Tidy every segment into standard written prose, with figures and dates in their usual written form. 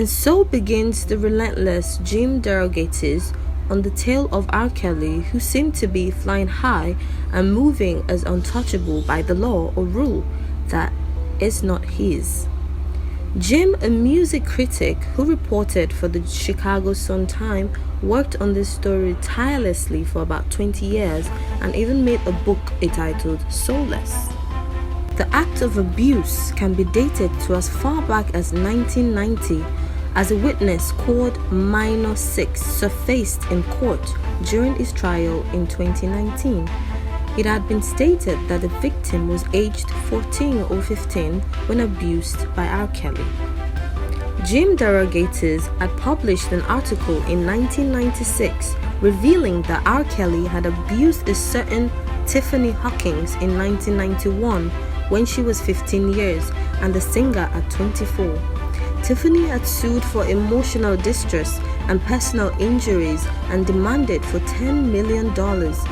And so begins the relentless Jim Derogators on the tale of RKelly, who seemed to be flying high and moving as untouchable by the law or rule that is not his. Jim, a music critic who reported for the Chicago Sun-Times, worked on this story tirelessly for about 20 years and even made a book entitled Soulless. The act of abuse can be dated to as far back as 1990, as a witness called Minor 6 surfaced in court during his trial in 2019. It had been stated that the victim was aged 14 or 15 when abused by RKelly. Jim Derogators had published an article in 1996 revealing that RKelly had abused a certain Tiffany Hawkins in 1991 when she was 15 years and the singer at 24. Tiffany had sued for emotional distress and personal injuries and demanded for $10 million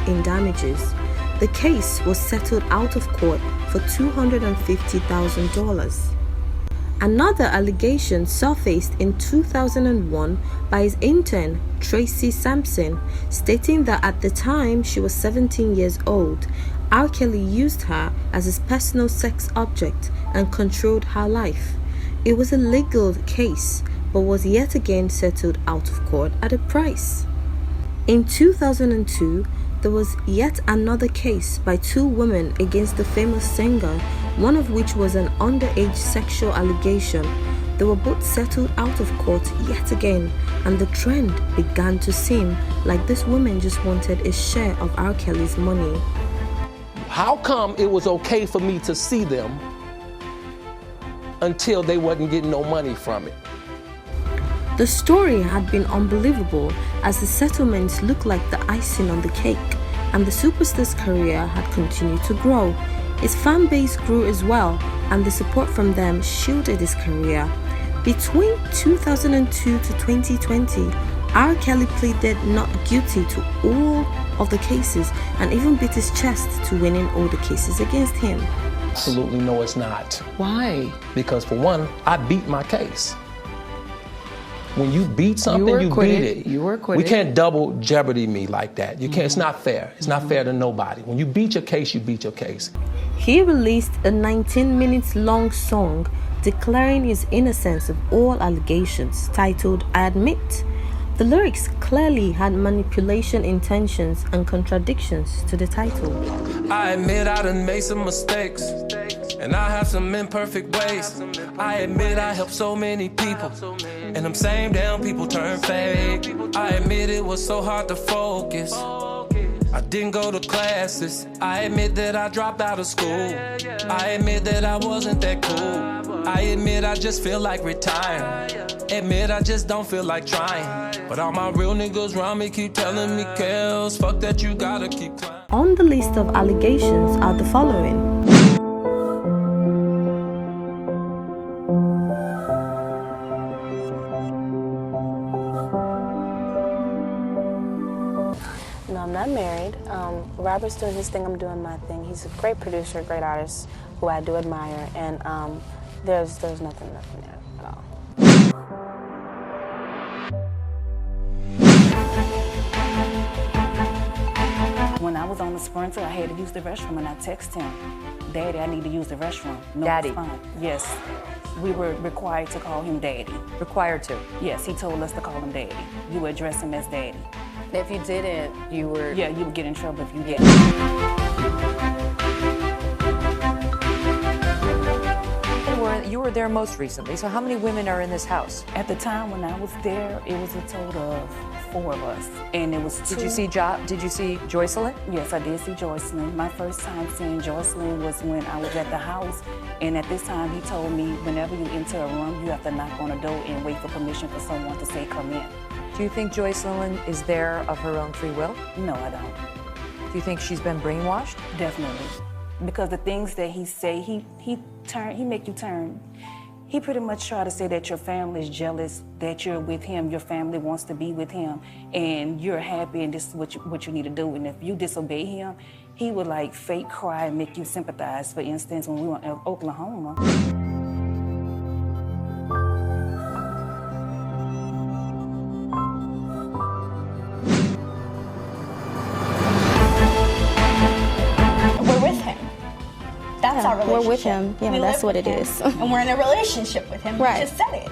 in damages. The case was settled out of court for $250,000. Another allegation surfaced in 2001 by his intern, Tracy Sampson, stating that at the time she was 17 years old, RKelly used her as his personal sex object and controlled her life. It was a legal case, but was yet again settled out of court at a price. In 2002, there was yet another case by two women against the famous singer, one of which was an underage sexual allegation. They were both settled out of court yet again, and the trend began to seem like this woman just wanted a share of RKelly's money. How come it was okay for me to see them until they wasn't getting no money from it? The story had been unbelievable, as the settlements looked like the icing on the cake, and the superstar's career had continued to grow. His fan base grew as well, and the support from them shielded his career. Between 2002 to 2020, RKelly pleaded not guilty to all of the cases and even beat his chest to winning all the cases against him. Absolutely no, it's not. Why? Because for one, I beat my case. When you beat something, you beat it. You were acquitted. We can't double jeopardy me like that. You can't. It's not fair. It's not fair to nobody. When you beat your case, you beat your case. He released a 19 minutes long song declaring his innocence of all allegations, titled I Admit. The lyrics clearly had manipulation intentions and contradictions to the title. I admit I done made some mistakes, and I have some imperfect ways. I admit I helped so many people, and them same damn people turn fake. I admit it was so hard to focus. I didn't go to classes. I admit that I dropped out of school. I admit that I wasn't that cool. I admit I just feel like retiring. Admit I just don't feel like trying. But all my real niggas around me keep telling me, Kels, fuck that, you gotta keep climbing. On the list of allegations are the following. No, I'm not married. Robert's doing his thing, I'm doing my thing. He's a great producer, great artist who I do admire, and there's nothing there at all. When I was on the Sprinter, I had to use the restroom, and I texted him, Daddy, I need to use the restroom. No Daddy. response. Yes. We were required to call him Daddy. Required to? Yes, he told us to call him Daddy. You would address him as Daddy. If you didn't, you were... Yeah, you would get in trouble if you did. You were there most recently, so how many women are in this house? At the time when I was there, it was a total of 4 of us, and it was 2. Did you see Joycelyn? Yes, I did see Joycelyn. My first time seeing Joycelyn was when I was at the house, and at this time he told me, whenever you enter a room, you have to knock on a door and wait for permission for someone to say, come in. Do you think Joycelyn is there of her own free will? No, I don't. Do you think she's been brainwashed? Definitely. Because the things that he say, he make you turn. He pretty much try to say that your family is jealous that you're with him, your family wants to be with him, and you're happy and this is what you need to do. And if you disobey him, he would like fake cry and make you sympathize. For instance, when we were in Oklahoma. That's our relationship. We're with him. Yeah, We that's live what it with is. him. And we're in a relationship with him. Right. You just said it.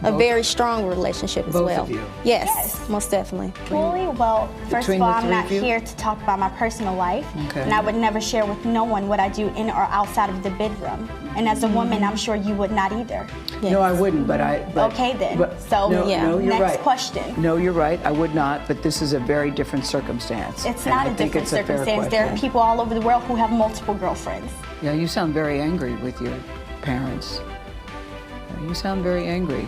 A very strong relationship as Both well. of you. Yes, most definitely. Truly, well, first Between of all, the I'm three not of you? here to talk about my personal life. Okay. And I would never share with no one what I do in or outside of the bedroom. And as a woman, I'm sure you would not either. No, I wouldn't, but Okay, then. So, no, yeah. no, you're Next right. question. No, you're right. I would not, but this is a very different circumstance. It's and not I a think different it's a fair circumstance. There are question. people all over the world who have multiple girlfriends. Yeah, you sound very angry with your parents. You sound very angry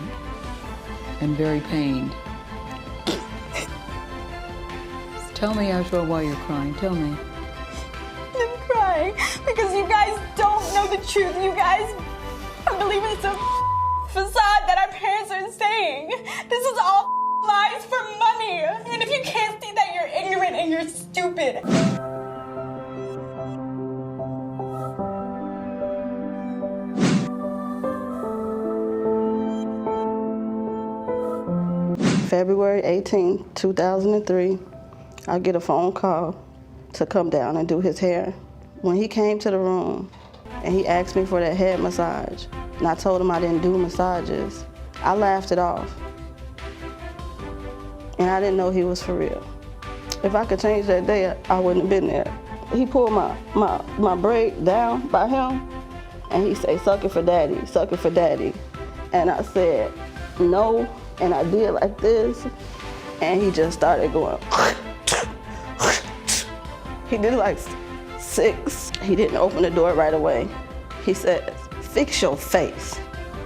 and very pained. Tell me, Ashra, why you're crying. Tell me. I'm crying because you guys don't know the truth. You guys are believing it's a facade that our parents are saying. This is all lies for money. And if you can't see that, you're ignorant and you're stupid. February 18, 2003, I get a phone call to come down and do his hair. When he came to the room and he asked me for that head massage, and I told him I didn't do massages, I laughed it off. And I didn't know he was for real. If I could change that day, I wouldn't have been there. He pulled my braid down by him, and he said, "Suck it for daddy, suck it for daddy." And I said, "No." And I did like this, and he just started going. He did like 6. He didn't open the door right away. He said, "Fix your face.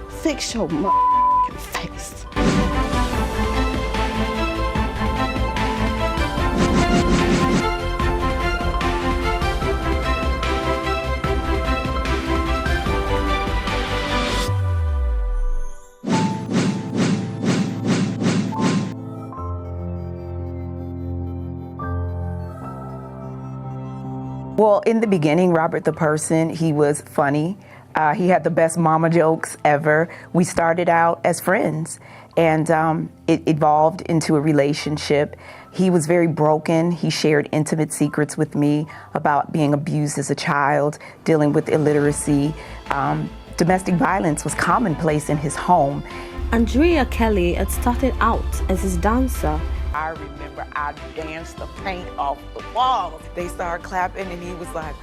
Fix your face." Well, in the beginning, Robert the person, he was funny. He had the best mama jokes ever. We started out as friends, and it evolved into a relationship. He was very broken. He shared intimate secrets with me about being abused as a child, dealing with illiteracy. Domestic violence was commonplace in his home. RKelly had started out as his dancer. I remember I danced the paint off the walls. They started clapping and he was like,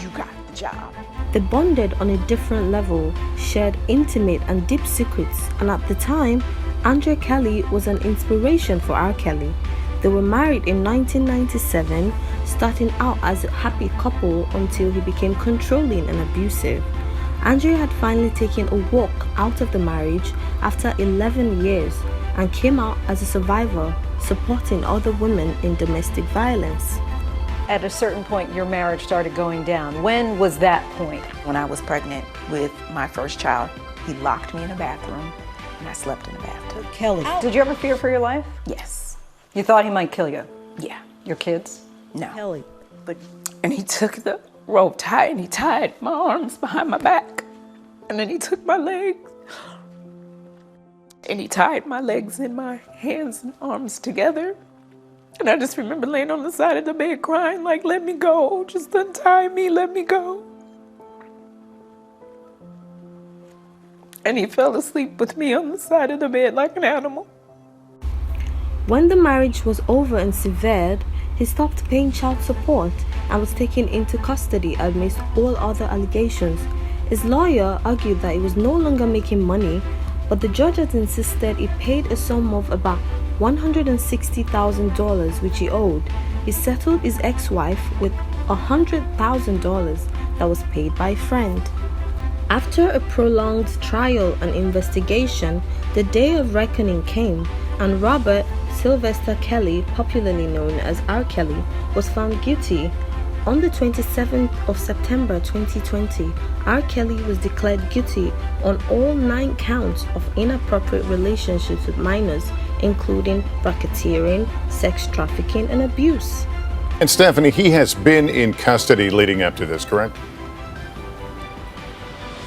you got the job. They bonded on a different level, shared intimate and deep secrets, and at the time, RKelly was an inspiration for RKelly. They were married in 1997, starting out as a happy couple until he became controlling and abusive. Andrea had finally taken a walk out of the marriage after 11 years and came out as a survivor, supporting other women in domestic violence. At a certain point, your marriage started going down. When was that point? When I was pregnant with my first child, he locked me in a bathroom and I slept in the bathtub. Kelly, did you ever fear for your life? Yes. You thought he might kill you? Yeah. Your kids? No. Kelly, And he took the rope tie and he tied my arms behind my back. And then he took my legs. And he tied my legs and my hands and arms together. And I just remember laying on the side of the bed crying, like, let me go, just untie me, let me go. And he fell asleep with me on the side of the bed like an animal. When the marriage was over and severed, he stopped paying child support and was taken into custody amidst all other allegations. His lawyer argued that he was no longer making money, but the judge had insisted he paid a sum of about $160,000 which he owed. He settled his ex-wife with $100,000 that was paid by a friend. After a prolonged trial and investigation, the day of reckoning came, and Robert Sylvester Kelly, popularly known as RKelly, was found guilty. On the 27th of September 2020, RKelly was declared guilty on all 9 counts of inappropriate relationships with minors, including racketeering, sex trafficking, and abuse. And Stephanie, he has been in custody leading up to this, correct?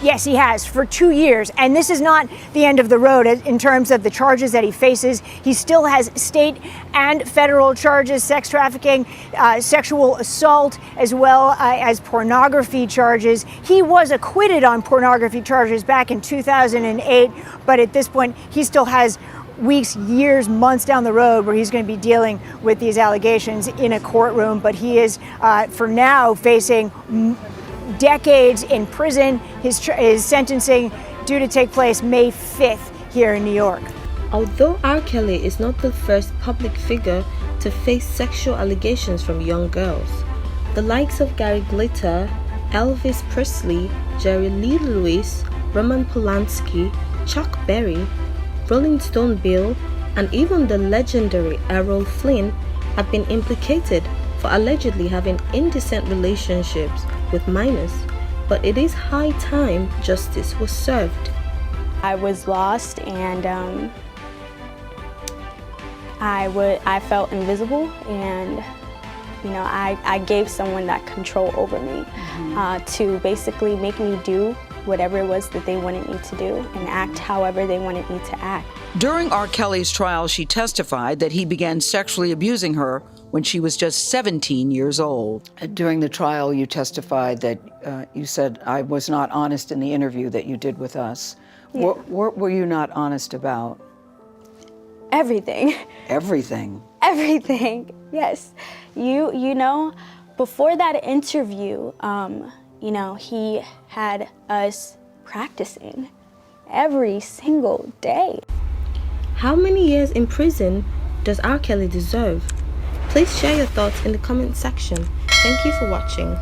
Yes, he has, for 2 years. And this is not the end of the road in terms of the charges that he faces. He still has state and federal charges, sex trafficking, sexual assault, as well as pornography charges. He was acquitted on pornography charges back in 2008, but at this point, he still has weeks, years, months down the road where he's going to be dealing with these allegations in a courtroom. But he is, for now, facing decades in prison. His sentencing due to take place May 5th here in New York. Although R. Kelly is not the first public figure to face sexual allegations from young girls, the likes of Gary Glitter, Elvis Presley, Jerry Lee Lewis, Roman Polanski, Chuck Berry, Rolling Stone Bill, and even the legendary Errol Flynn have been implicated for allegedly having indecent relationships with minors, but it is high time justice was served. I was lost, and I felt invisible, and I gave someone that control over me to basically make me do whatever it was that they wanted me to do and act however they wanted me to act. During R. Kelly's trial, she testified that he began sexually abusing her when she was just 17 years old. During the trial, you testified that you said, I was not honest in the interview that you did with us. Yeah. What were you not honest about? Everything. Everything? Everything, yes. You know, before that interview, he had us practicing every single day. How many years in prison does R. Kelly deserve? Please share your thoughts in the comment section. Thank you for watching.